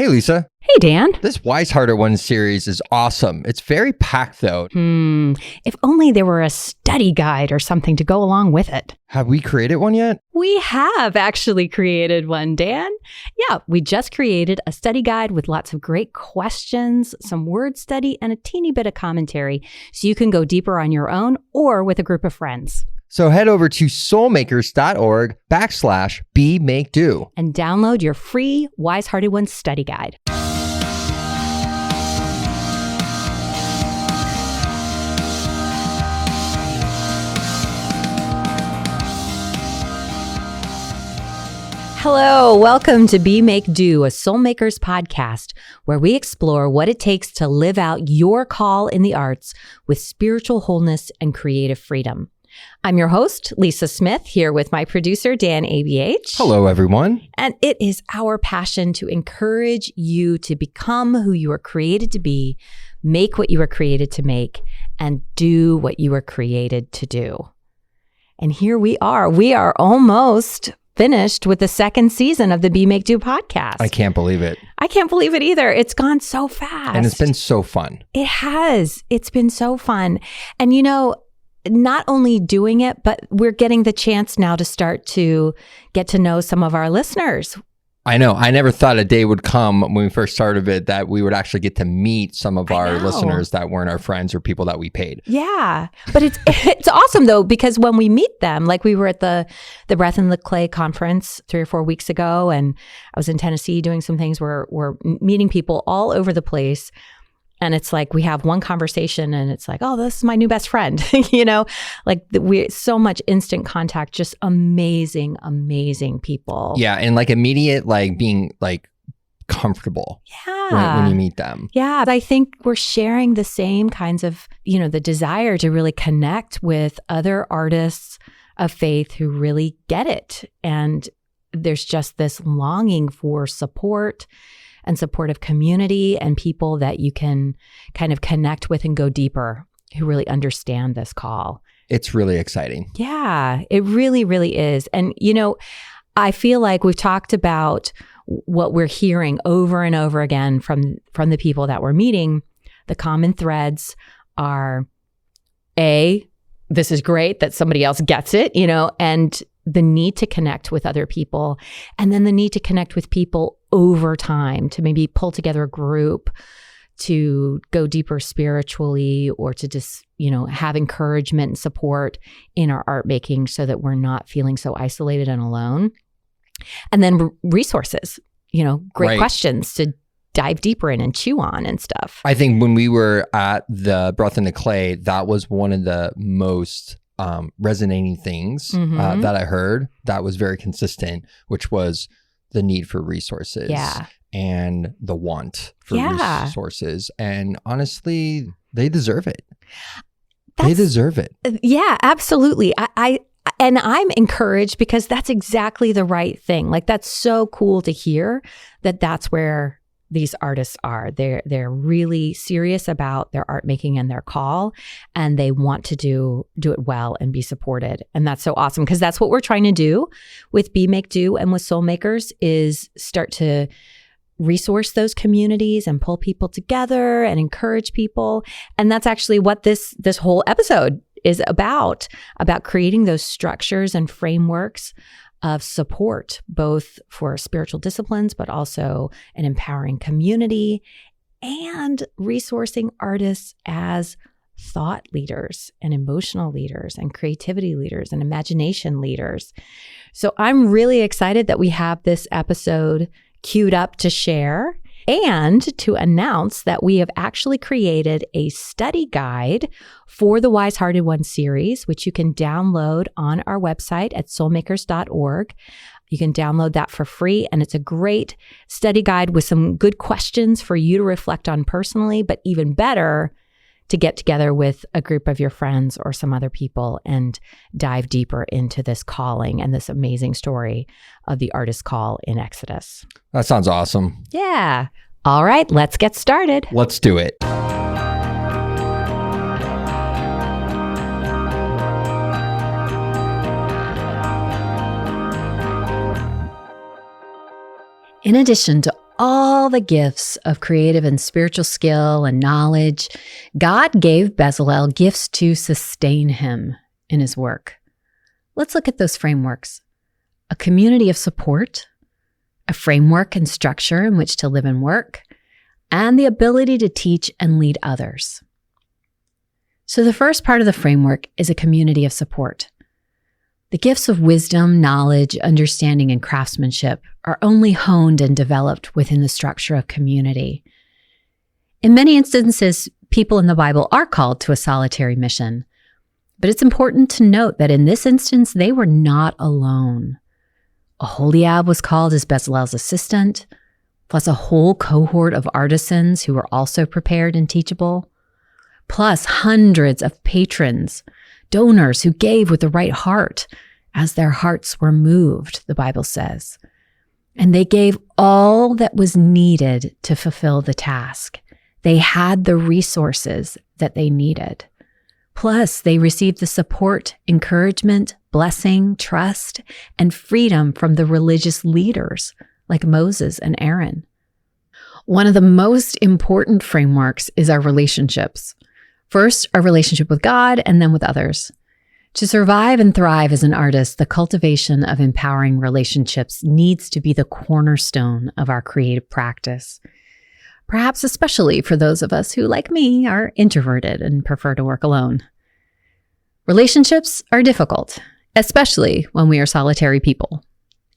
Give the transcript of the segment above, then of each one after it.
Hey, Lisa. Hey, Dan. This Wise Harder One series is awesome. It's very packed, though. If only there were a study guide or something to go along with it. Have we created one yet? We have actually created one, Dan. Yeah, we just created a study guide with lots of great questions, some word study, and a teeny bit of commentary so you can go deeper on your own or with a group of friends. So head over to soulmakers.org/BeMakeDo and download your free Wise Hearted One study guide. Hello, welcome to Be Make Do, a Soulmakers podcast, where we explore what it takes to live out your call in the arts with spiritual wholeness and creative freedom. I'm your host, Lisa Smith, here with my producer, Dan ABH. Hello, everyone. And it is our passion to encourage you to become who you were created to be, make what you were created to make, and do what you were created to do. And here we are. We are almost finished with the second season of the Be Make Do podcast. I can't believe it. I can't believe it either. It's gone so fast. And it's been so fun. It has. It's been so fun. And you know, not only doing it, but we're getting the chance now to start to get to know some of our listeners. I know. I never thought a day would come when we first started it that we would actually get to meet some of our listeners that weren't our friends or people that we paid. Yeah. But it's awesome though, because when we meet them, like we were at the Breath in the Clay conference 3 or 4 weeks ago, and I was in Tennessee doing some things where we're meeting people all over the place. And it's like we have one conversation and it's like, oh, this is my new best friend, you know, like we so much instant contact, just amazing, amazing people. Yeah. And like immediate, like being like comfortable when you meet them. Yeah. I think we're sharing the same kinds of, you know, the desire to really connect with other artists of faith who really get it. And there's just this longing for support and supportive community and people that you can kind of connect with and go deeper, who really understand this call. It's really exciting. Yeah, it really, really is. And, you know, I feel like we've talked about what we're hearing over and over again from the people that we're meeting. The common threads are, A, this is great that somebody else gets it, you know, and the need to connect with other people, and then the need to connect with people over time to maybe pull together a group to go deeper spiritually or to just, you know, have encouragement and support in our art making so that we're not feeling so isolated and alone. And then resources, you know, great questions to dive deeper in and chew on and stuff. I think when we were at the Breath in the Clay, that was one of the most resonating things that I heard that was very consistent, which was the need for resources and the want for resources. And honestly, they deserve it. They deserve it. Yeah, absolutely. And I'm encouraged because that's exactly the right thing. Like, that's so cool to hear that that's where these artists are. They're really serious about their art making and their call, and they want to do it well and be supported. And that's so awesome, because that's what we're trying to do with Be Make Do and with Soulmakers, is start to resource those communities and pull people together and encourage people. And that's actually what this whole episode is about creating those structures and frameworks of support, both for spiritual disciplines, but also an empowering community, and resourcing artists as thought leaders and emotional leaders and creativity leaders and imagination leaders. So I'm really excited that we have this episode queued up to share and to announce that we have actually created a study guide for the Wise Hearted One series, which you can download on our website at soulmakers.org. You can download that for free, and it's a great study guide with some good questions for you to reflect on personally, but even better, to get together with a group of your friends or some other people and dive deeper into this calling and this amazing story of the artist's call in Exodus. That sounds awesome. Yeah. All right, let's get started. Let's do it. In addition to all the gifts of creative and spiritual skill and knowledge, God gave Bezalel gifts to sustain him in his work. Let's look at those frameworks. A community of support, a framework and structure in which to live and work, and the ability to teach and lead others. So the first part of the framework is a community of support. The gifts of wisdom, knowledge, understanding, and craftsmanship are only honed and developed within the structure of community. In many instances, people in the Bible are called to a solitary mission, but it's important to note that in this instance, they were not alone. Aholiab was called as Bezalel's assistant, plus a whole cohort of artisans who were also prepared and teachable, plus hundreds of patrons, donors who gave with the right heart as their hearts were moved, the Bible says. And they gave all that was needed to fulfill the task. They had the resources that they needed. Plus, they received the support, encouragement, blessing, trust, and freedom from the religious leaders like Moses and Aaron. One of the most important frameworks is our relationships. First, our relationship with God, and then with others. To survive and thrive as an artist, the cultivation of empowering relationships needs to be the cornerstone of our creative practice. Perhaps especially for those of us who, like me, are introverted and prefer to work alone. Relationships are difficult, especially when we are solitary people.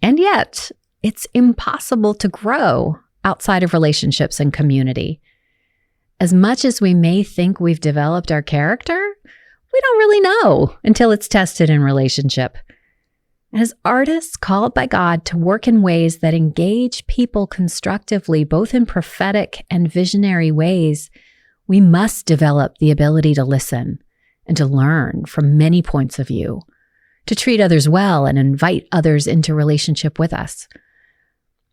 And yet, it's impossible to grow outside of relationships and community. As much as we may think we've developed our character, we don't really know until it's tested in relationship. As artists called by God to work in ways that engage people constructively, both in prophetic and visionary ways, we must develop the ability to listen and to learn from many points of view, to treat others well and invite others into relationship with us.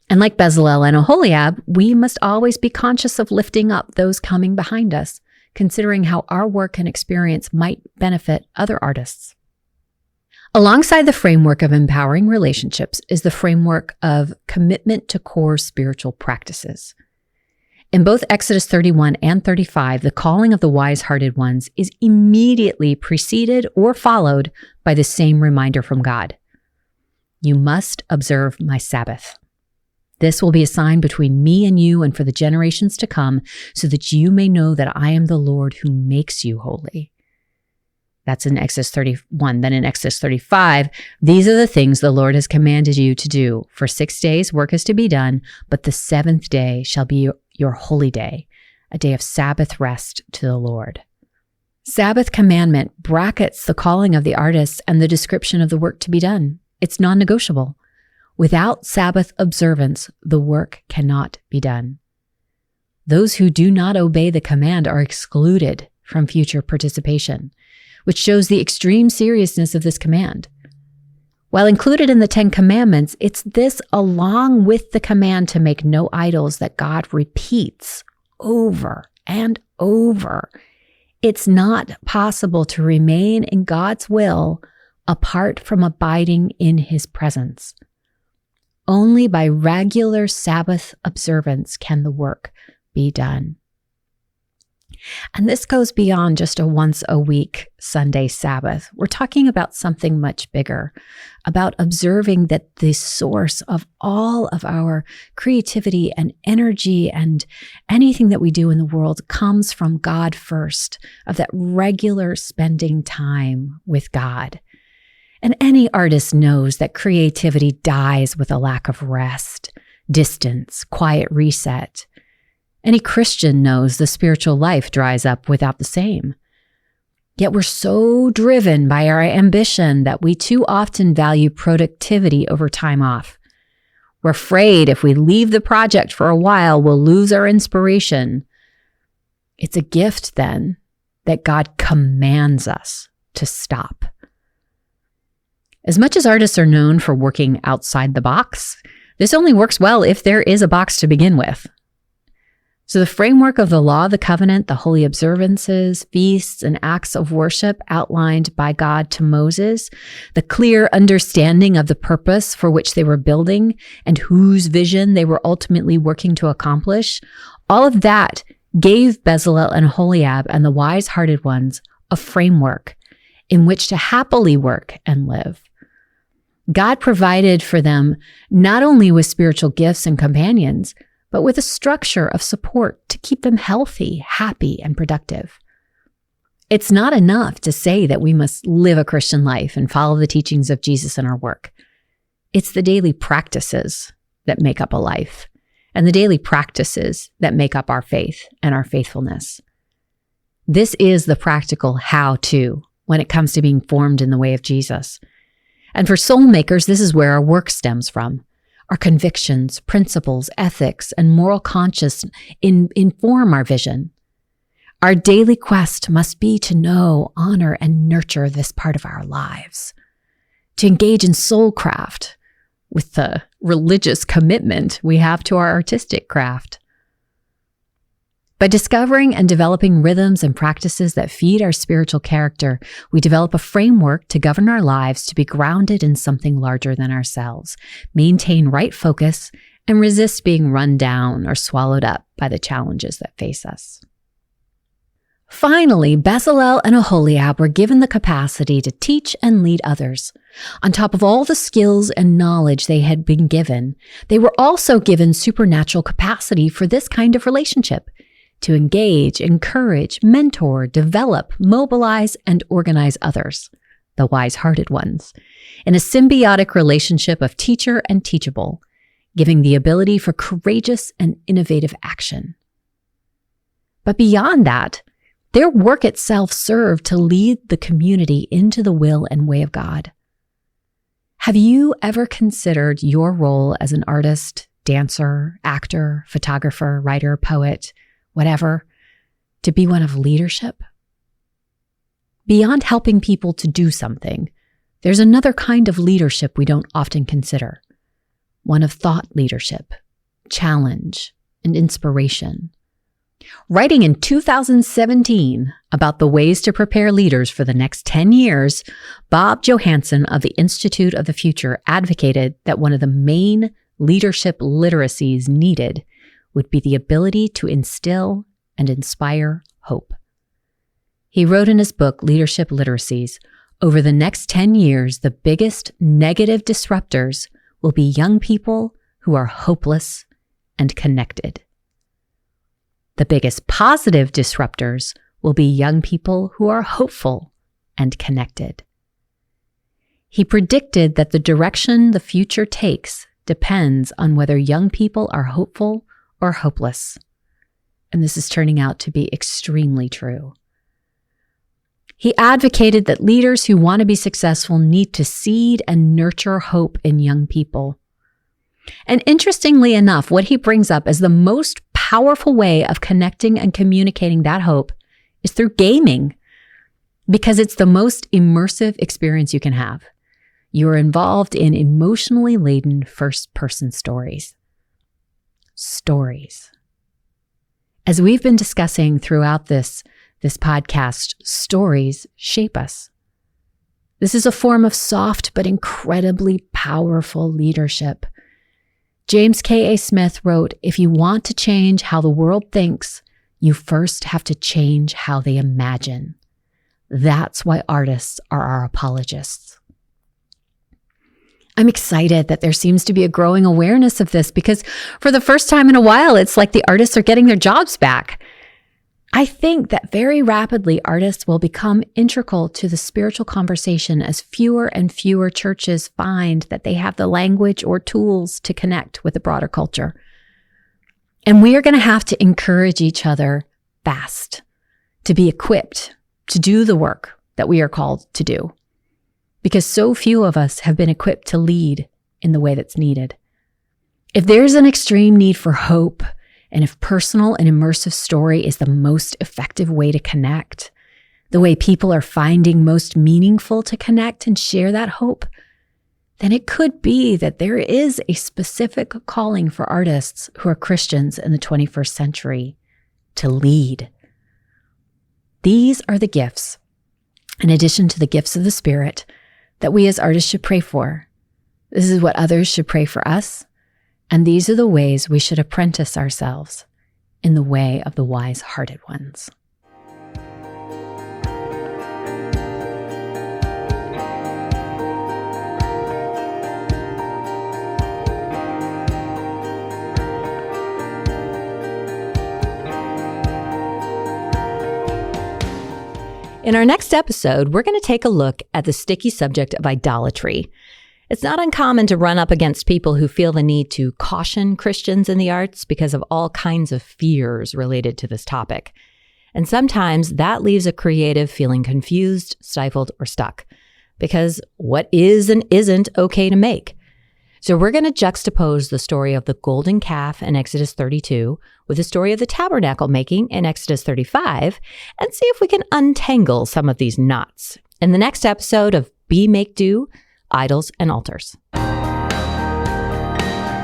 And like Bezalel and Aholiab, we must always be conscious of lifting up those coming behind us, considering how our work and experience might benefit other artists. Alongside the framework of empowering relationships is the framework of commitment to core spiritual practices. In both Exodus 31 and 35, the calling of the wise-hearted ones is immediately preceded or followed by the same reminder from God. You must observe my Sabbath. This will be a sign between me and you and for the generations to come, so that you may know that I am the Lord who makes you holy. That's in Exodus 31. Then in Exodus 35, these are the things the Lord has commanded you to do. For 6 days work is to be done, but the seventh day shall be your holy day, a day of Sabbath rest to the Lord. Sabbath commandment brackets the calling of the artist and the description of the work to be done. It's non-negotiable. Without Sabbath observance, the work cannot be done. Those who do not obey the command are excluded from future participation, which shows the extreme seriousness of this command. While included in the 10 Commandments, it's this along with the command to make no idols that God repeats over and over. It's not possible to remain in God's will apart from abiding in His presence. Only by regular Sabbath observance can the work be done. And this goes beyond just a once-a-week Sunday Sabbath. We're talking about something much bigger, about observing that the source of all of our creativity and energy and anything that we do in the world comes from God first, of that regular spending time with God. And any artist knows that creativity dies with a lack of rest, distance, quiet reset. Any Christian knows the spiritual life dries up without the same. Yet we're so driven by our ambition that we too often value productivity over time off. We're afraid if we leave the project for a while, we'll lose our inspiration. It's a gift then that God commands us to stop. As much as artists are known for working outside the box, this only works well if there is a box to begin with. So the framework of the law, the covenant, the holy observances, feasts, and acts of worship outlined by God to Moses, the clear understanding of the purpose for which they were building and whose vision they were ultimately working to accomplish, all of that gave Bezalel and Aholiab and the wise-hearted ones a framework in which to happily work and live. God provided for them not only with spiritual gifts and companions, but with a structure of support to keep them healthy, happy, and productive. It's not enough to say that we must live a Christian life and follow the teachings of Jesus in our work. It's the daily practices that make up a life, and the daily practices that make up our faith and our faithfulness. This is the practical how-to when it comes to being formed in the way of Jesus. And for soul makers, this is where our work stems from. Our convictions, principles, ethics, and moral conscience inform our vision. Our daily quest must be to know, honor, and nurture this part of our lives, to engage in soul craft with the religious commitment we have to our artistic craft. By discovering and developing rhythms and practices that feed our spiritual character, we develop a framework to govern our lives to be grounded in something larger than ourselves, maintain right focus, and resist being run down or swallowed up by the challenges that face us. Finally, Bezalel and Aholiab were given the capacity to teach and lead others. On top of all the skills and knowledge they had been given, they were also given supernatural capacity for this kind of relationship, to engage, encourage, mentor, develop, mobilize, and organize others, the wise-hearted ones, in a symbiotic relationship of teacher and teachable, giving the ability for courageous and innovative action. But beyond that, their work itself served to lead the community into the will and way of God. Have you ever considered your role as an artist, dancer, actor, photographer, writer, poet, whatever, to be one of leadership? Beyond helping people to do something, there's another kind of leadership we don't often consider. One of thought leadership, challenge, and inspiration. Writing in 2017 about the ways to prepare leaders for the next 10 years, Bob Johansen of the Institute of the Future advocated that one of the main leadership literacies needed would be the ability to instill and inspire hope. He wrote in his book, Leadership Literacies, over the next 10 years, the biggest negative disruptors will be young people who are hopeless and connected. The biggest positive disruptors will be young people who are hopeful and connected. He predicted that the direction the future takes depends on whether young people are hopeful or hopeless. And this is turning out to be extremely true. He advocated that leaders who want to be successful need to seed and nurture hope in young people. And interestingly enough, what he brings up as the most powerful way of connecting and communicating that hope is through gaming, because it's the most immersive experience you can have. You're involved in emotionally laden first-person stories. Stories. As we've been discussing throughout this podcast, stories shape us. This is a form of soft but incredibly powerful leadership. James K.A. Smith wrote, "If you want to change how the world thinks, you first have to change how they imagine." That's why artists are our apologists. I'm excited that there seems to be a growing awareness of this, because for the first time in a while, it's like the artists are getting their jobs back. I think that very rapidly artists will become integral to the spiritual conversation as fewer and fewer churches find that they have the language or tools to connect with the broader culture. And we are going to have to encourage each other fast to be equipped to do the work that we are called to do, because so few of us have been equipped to lead in the way that's needed. If there's an extreme need for hope, and if personal and immersive story is the most effective way to connect, the way people are finding most meaningful to connect and share that hope, then it could be that there is a specific calling for artists who are Christians in the 21st century to lead. These are the gifts, in addition to the gifts of the Spirit, that we as artists should pray for. This is what others should pray for us, and these are the ways we should apprentice ourselves in the way of the wise-hearted ones. In our next episode, we're going to take a look at the sticky subject of idolatry. It's not uncommon to run up against people who feel the need to caution Christians in the arts because of all kinds of fears related to this topic. And sometimes that leaves a creative feeling confused, stifled, or stuck. Because what is and isn't okay to make? So we're going to juxtapose the story of the golden calf in Exodus 32 with the story of the tabernacle making in Exodus 35 and see if we can untangle some of these knots in the next episode of Be Make Do, Idols and Altars.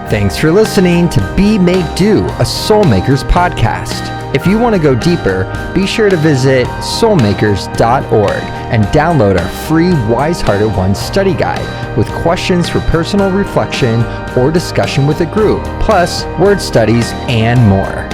Thanks for listening to Be Make Do, a Soulmakers podcast. If you want to go deeper, be sure to visit soulmakers.org and download our free Wise Hearted One study guide with questions for personal reflection or discussion with a group, plus word studies and more.